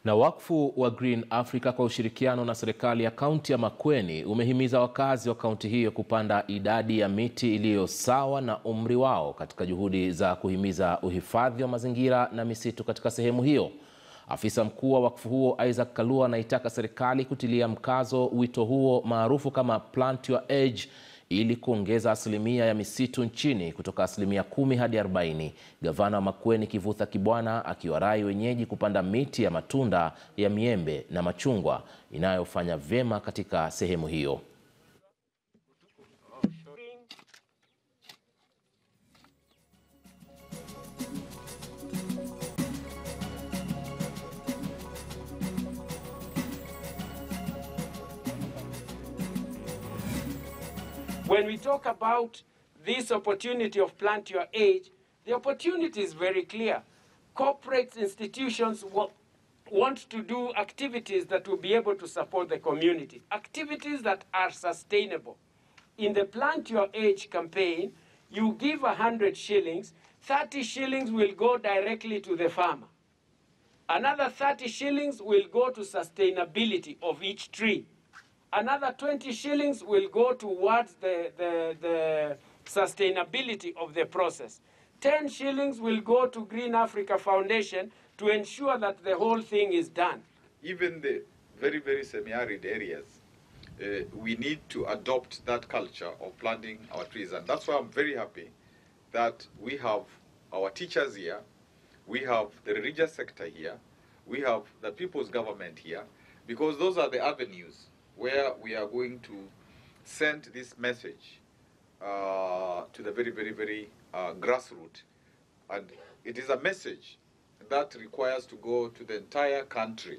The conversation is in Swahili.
Na Wakfu wa Green Africa kwa ushirikiano na serikali ya kaunti ya Makueni umehimiza wakazi wa kaunti hiyo kupanda idadi ya miti iliyo sawa na umri wao katika juhudi za kuhimiza uhifadhi wa mazingira na misitu katika sehemu hiyo. Afisa mkuu wa wakfu huo Isaac Kalua anaitaka serikali kutilia mkazo wito huo maarufu kama Plant Your Age ili kuongeza asilimia ya misitu nchini kutoka asilimia 10 hadi 40. Gavana wa Makueni Kivutha Kibwana akiwarai wenyeji kupanda miti ya matunda ya miembe na machungwa inayofanya vyema katika sehemu hiyo. When we talk about this opportunity of Plant Your Age, the opportunity is very clear. Corporate institutions want to do activities that will be able to support the community, activities that are sustainable. In the Plant Your Age campaign, you give 100 shillings, 30 shillings will go directly to the farmer. Another 30 shillings will go to sustainability of each tree. Another 20 shillings will go towards the sustainability of the process. 10 shillings will go to Green Africa Foundation to ensure that the whole thing is done. Even the very, very semi-arid areas, we need to adopt that culture of planting our trees. And that's why I'm very happy that we have our teachers here, we have the religious sector here, we have the people's government here, because those are the avenues where we are going to send this message to the very, very, very grassroots. And it is a message that requires to go to the entire country.